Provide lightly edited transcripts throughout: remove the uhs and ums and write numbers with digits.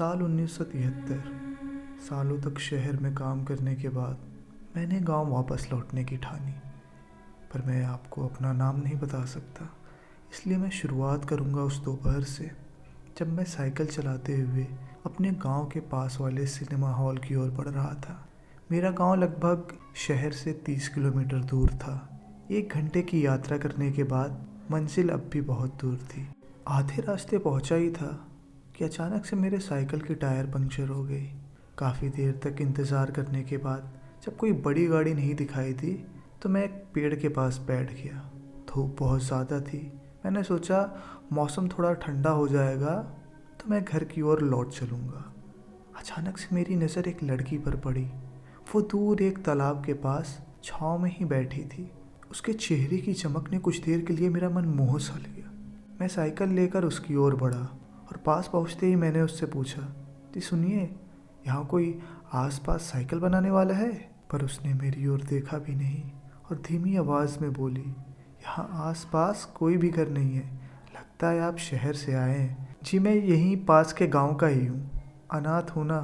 साल 1973। सालों तक शहर में काम करने के बाद मैंने गांव वापस लौटने की ठानी। पर मैं आपको अपना नाम नहीं बता सकता, इसलिए मैं शुरुआत करूंगा उस दोपहर से जब मैं साइकिल चलाते हुए अपने गांव के पास वाले सिनेमा हॉल की ओर बढ़ रहा था। मेरा गांव लगभग शहर से 30 किलोमीटर दूर था। 1 घंटे की यात्रा करने के बाद मंजिल अब भी बहुत दूर थी। आधे रास्ते पहुंचा ही था कि अचानक से मेरे साइकिल की टायर पंक्चर हो गई। काफ़ी देर तक इंतज़ार करने के बाद जब कोई बड़ी गाड़ी नहीं दिखाई दी तो मैं एक पेड़ के पास बैठ गया। धूप बहुत ज़्यादा थी। मैंने सोचा मौसम थोड़ा ठंडा हो जाएगा तो मैं घर की ओर लौट चलूँगा। अचानक से मेरी नज़र एक लड़की पर पड़ी। वो दूर एक तालाब के पास छाँव में ही बैठी थी। उसके चेहरे की चमक ने कुछ देर के लिए मेरा मन मोह सा लिया। मैं साइकिल लेकर उसकी ओर बढ़ा और पास पहुंचते ही मैंने उससे पूछा, जी सुनिए, यहाँ कोई आसपास साइकिल बनाने वाला है? पर उसने मेरी ओर देखा भी नहीं और धीमी आवाज़ में बोली, यहाँ आसपास कोई भी घर नहीं है। लगता है आप शहर से आए हैं। जी मैं यहीं पास के गांव का ही हूँ। अनाथ हूँ ना,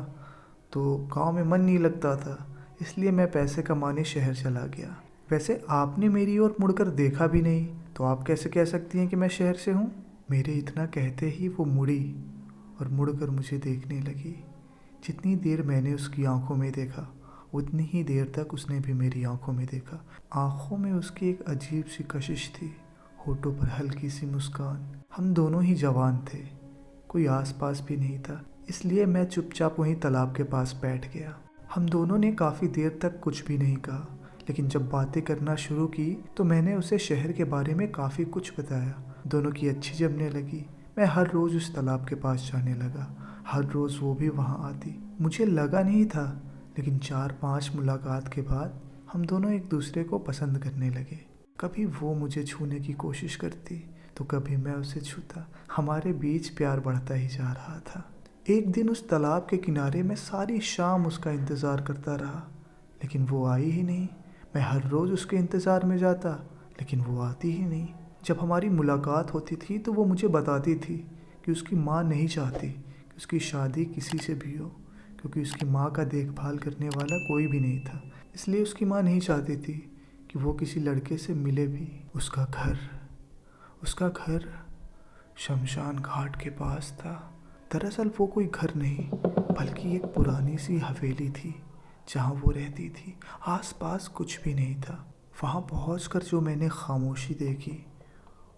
तो गांव में मन नहीं लगता था, इसलिए मैं पैसे कमाने शहर चला गया। वैसे आपने मेरी ओर मुड़कर देखा भी नहीं, तो आप कैसे कह सकती हैं कि मैं शहर से हूँ? मेरे इतना कहते ही वो मुड़ी और मुड़कर मुझे देखने लगी। जितनी देर मैंने उसकी आंखों में देखा उतनी ही देर तक उसने भी मेरी आंखों में देखा। आंखों में उसकी एक अजीब सी कशिश थी, होठों पर हल्की सी मुस्कान। हम दोनों ही जवान थे, कोई आसपास भी नहीं था, इसलिए मैं चुपचाप वहीं तालाब के पास बैठ गया। हम दोनों ने काफ़ी देर तक कुछ भी नहीं कहा, लेकिन जब बातें करना शुरू की तो मैंने उसे शहर के बारे में काफ़ी कुछ बताया। दोनों की अच्छी जमने लगी। मैं हर रोज़ उस तालाब के पास जाने लगा। हर रोज़ वो भी वहाँ आती। मुझे लगा नहीं था, लेकिन 4-5 मुलाकात के बाद हम दोनों एक दूसरे को पसंद करने लगे। कभी वो मुझे छूने की कोशिश करती तो कभी मैं उसे छूता। हमारे बीच प्यार बढ़ता ही जा रहा था। एक दिन उस तालाब के किनारे मैं सारी शाम उसका इंतज़ार करता रहा, लेकिन वो आई ही नहीं। मैं हर रोज़ उसके इंतज़ार में जाता, लेकिन वो आती ही नहीं। जब हमारी मुलाकात होती थी तो वो मुझे बताती थी कि उसकी माँ नहीं चाहती कि उसकी शादी किसी से भी हो, क्योंकि उसकी माँ का देखभाल करने वाला कोई भी नहीं था। इसलिए उसकी माँ नहीं चाहती थी कि वो किसी लड़के से मिले भी। उसका घर शमशान घाट के पास था। दरअसल वो कोई घर नहीं, बल्कि एक पुरानी सी हवेली थी जहाँ वो रहती थी। आसपास कुछ भी नहीं था। वहाँ पहुँचकर जो मैंने खामोशी देखी,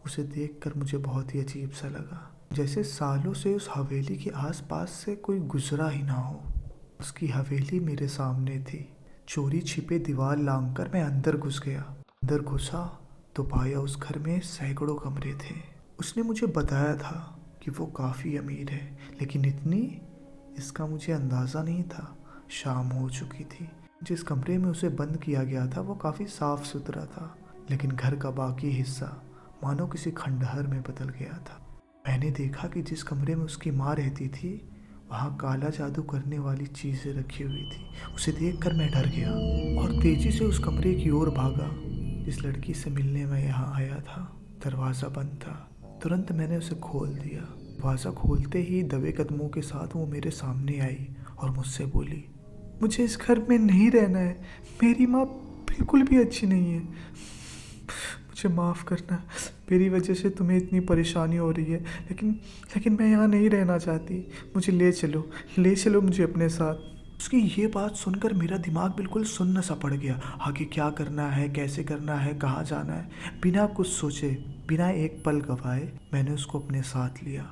उसे देखकर मुझे बहुत ही अजीब सा लगा, जैसे सालों से उस हवेली के आसपास से कोई गुजरा ही ना हो। उसकी हवेली मेरे सामने थी। चोरी छिपे दीवार लांघकर मैं अंदर घुस गया। अंदर घुसा तो पाया उस घर में सैकड़ों कमरे थे। उसने मुझे बताया था कि वो काफ़ी अमीर है, लेकिन इतनी, इसका मुझे अंदाज़ा नहीं था। शाम हो चुकी थी। जिस कमरे में उसे बंद किया गया था वो काफ़ी साफ सुथरा था, लेकिन घर का बाकी हिस्सा मानो किसी खंडहर में बदल गया था। मैंने देखा कि जिस कमरे में उसकी माँ रहती थी वहाँ काला जादू करने वाली चीज़ें रखी हुई थी। उसे देखकर मैं डर गया और तेज़ी से उस कमरे की ओर भागा जिस लड़की से मिलने मैं यहाँ आया था। दरवाज़ा बंद था। तुरंत मैंने उसे खोल दिया। दरवाज़ा खोलते ही दबे कदमों के साथ वो मेरे सामने आई और मुझसे बोली, मुझे इस घर में नहीं रहना है। मेरी माँ बिल्कुल भी अच्छी नहीं है। मुझे माफ़ करना, मेरी वजह से तुम्हें इतनी परेशानी हो रही है, लेकिन मैं यहाँ नहीं रहना चाहती। मुझे ले चलो मुझे अपने साथ। उसकी ये बात सुनकर मेरा दिमाग बिल्कुल सुन्न सा पड़ गया। आगे क्या करना है, कैसे करना है, कहाँ जाना है, बिना कुछ सोचे, बिना एक पल गवाए मैंने उसको अपने साथ लिया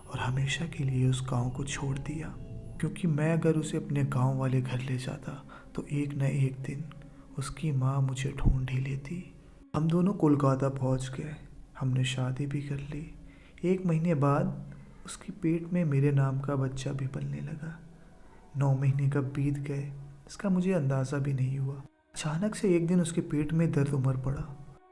और हमेशा के लिए उस गाँव को छोड़ दिया। क्योंकि मैं अगर उसे अपने गांव वाले घर ले जाता तो एक न एक दिन उसकी माँ मुझे ढूंढ ही लेती। हम दोनों कोलकाता पहुंच गए। हमने शादी भी कर ली। 1 महीने बाद उसकी पेट में मेरे नाम का बच्चा भी पलने लगा। 9 महीने कब बीत गए इसका मुझे अंदाज़ा भी नहीं हुआ। अचानक से एक दिन उसके पेट में दर्द उमड़ पड़ा।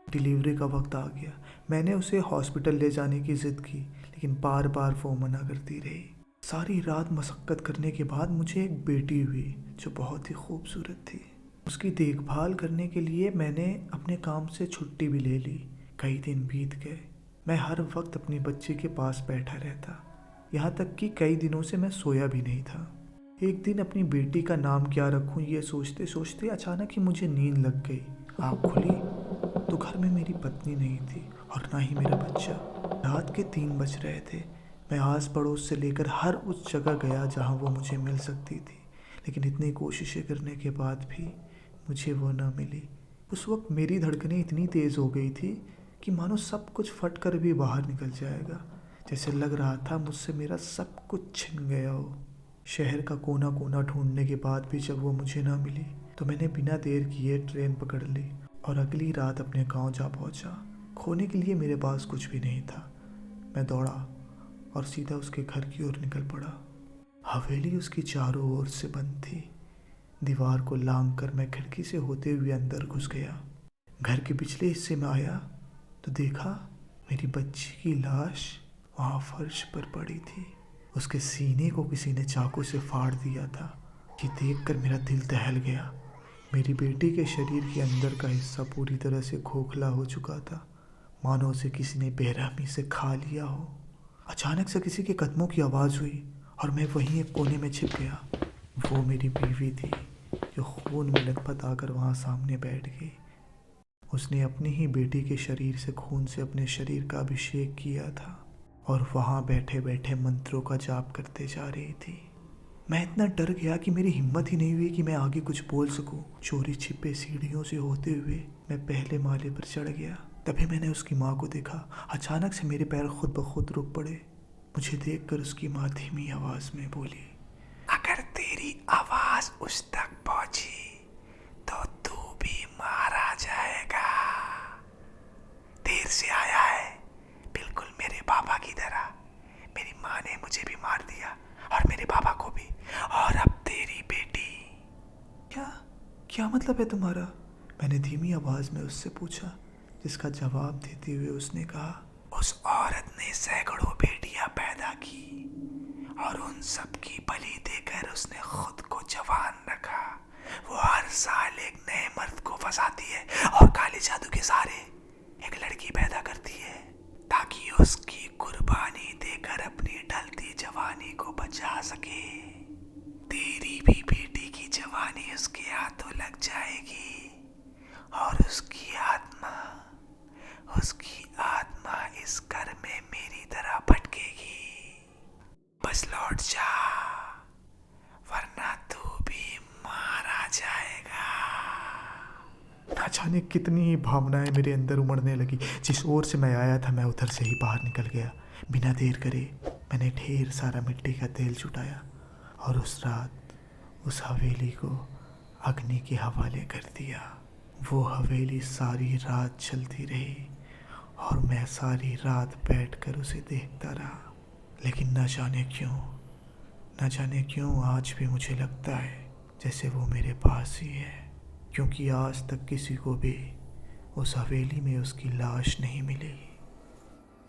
डिलीवरी का वक्त आ गया। मैंने उसे हॉस्पिटल ले जाने की ज़िद की, लेकिन बार बार वो मना करती रही। सारी रात मशक्क़त करने के बाद मुझे एक बेटी हुई जो बहुत ही खूबसूरत थी। उसकी देखभाल करने के लिए मैंने अपने काम से छुट्टी भी ले ली। कई दिन बीत गए। मैं हर वक्त अपनी बच्ची के पास बैठा रहता। यहाँ तक कि कई दिनों से मैं सोया भी नहीं था। एक दिन अपनी बेटी का नाम क्या रखूं ये सोचते सोचते अचानक ही मुझे नींद लग गई। आँख खुली तो घर में मेरी पत्नी नहीं थी और ना ही मेरा बच्चा। रात के 3 बज रहे थे। मैं आस पड़ोस से लेकर हर उस जगह गया जहाँ वो मुझे मिल सकती थी, लेकिन इतनी कोशिशें करने के बाद भी मुझे वो न मिली। उस वक्त मेरी धड़कनें इतनी तेज़ हो गई थी कि मानो सब कुछ फट कर भी बाहर निकल जाएगा। जैसे लग रहा था मुझसे मेरा सब कुछ छिन गया हो। शहर का कोना कोना ढूंढने के बाद भी जब वो मुझे ना मिली तो मैंने बिना देर किए ट्रेन पकड़ ली और अगली रात अपने गांव जा पहुंचा। खोने के लिए मेरे पास कुछ भी नहीं था। मैं दौड़ा और सीधा उसके घर की ओर निकल पड़ा। हवेली उसकी चारों ओर से बंद थी। दीवार को लांघ कर मैं खिड़की से होते हुए अंदर घुस गया। घर के पिछले हिस्से में आया तो देखा मेरी बच्ची की लाश वहाँ फर्श पर पड़ी थी। उसके सीने को किसी ने चाकू से फाड़ दिया था। ये देखकर मेरा दिल दहल गया। मेरी बेटी के शरीर के अंदर का हिस्सा पूरी तरह से खोखला हो चुका था, मानो उसे किसी ने बेरहमी से खा लिया हो। अचानक से किसी के कदमों की आवाज़ हुई और मैं वहीं एक कोने में छिप गया। वो मेरी बीवी थी जो खून में लथपथ आकर वहाँ सामने बैठ गई। उसने अपनी ही बेटी के शरीर से खून से अपने शरीर का अभिषेक किया था और वहाँ बैठे बैठे मंत्रों का जाप करते जा रही थी। मैं इतना डर गया कि मेरी हिम्मत ही नहीं हुई कि मैं आगे कुछ बोल सकूं। चोरी छिपे सीढ़ियों से होते हुए मैं पहले माले पर चढ़ गया। तभी मैंने उसकी माँ को देखा। अचानक से मेरे पैर खुद ब खुद रुक पड़े। मुझे देखकर उसकी माँ धीमी आवाज़ में बोली, अगर तेरी आवाज़ उस तक पहुंची तो तू भी मारा जाएगा। देर से आया है, बिल्कुल मेरे पापा की तरह। मेरी माँ ने मुझे भी मार दिया और मेरे पापा को भी, और अब तेरी बेटी। क्या मतलब है तुम्हारा? मैंने धीमी आवाज़ में उससे पूछा, जिसका जवाब देते हुए उसने कहा, उस औरत ने सैकड़ों बेटियां पैदा की और उन सब की बलि देकर उसने खुद को जवान रखा। वो हर साल एक नए मर्द को फंसाती है और काले जादू के सहारे एक लड़की पैदा करती है ताकि उसकी कुर्बानी देकर अपनी ढलती जवानी को बचा सके। तेरी भी बेटी की जवानी उसके हाथों लग जाएगी और उसकी आत्मा इस घर में मेरी तरह भटकेगी। बस लौट जा, वरना तू भी मारा जाएगा। ना जाने कितनी ही भावनाएं मेरे अंदर उमड़ने लगी। जिस ओर से मैं आया था मैं उधर से ही बाहर निकल गया। बिना देर करे मैंने ढेर सारा मिट्टी का तेल जुटाया और उस रात उस हवेली को अग्नि के हवाले कर दिया। वो हवेली सारी रात चलती रही और मैं सारी रात बैठकर उसे देखता रहा। लेकिन न जाने क्यों आज भी मुझे लगता है जैसे वो मेरे पास ही है, क्योंकि आज तक किसी को भी उस हवेली में उसकी लाश नहीं मिली।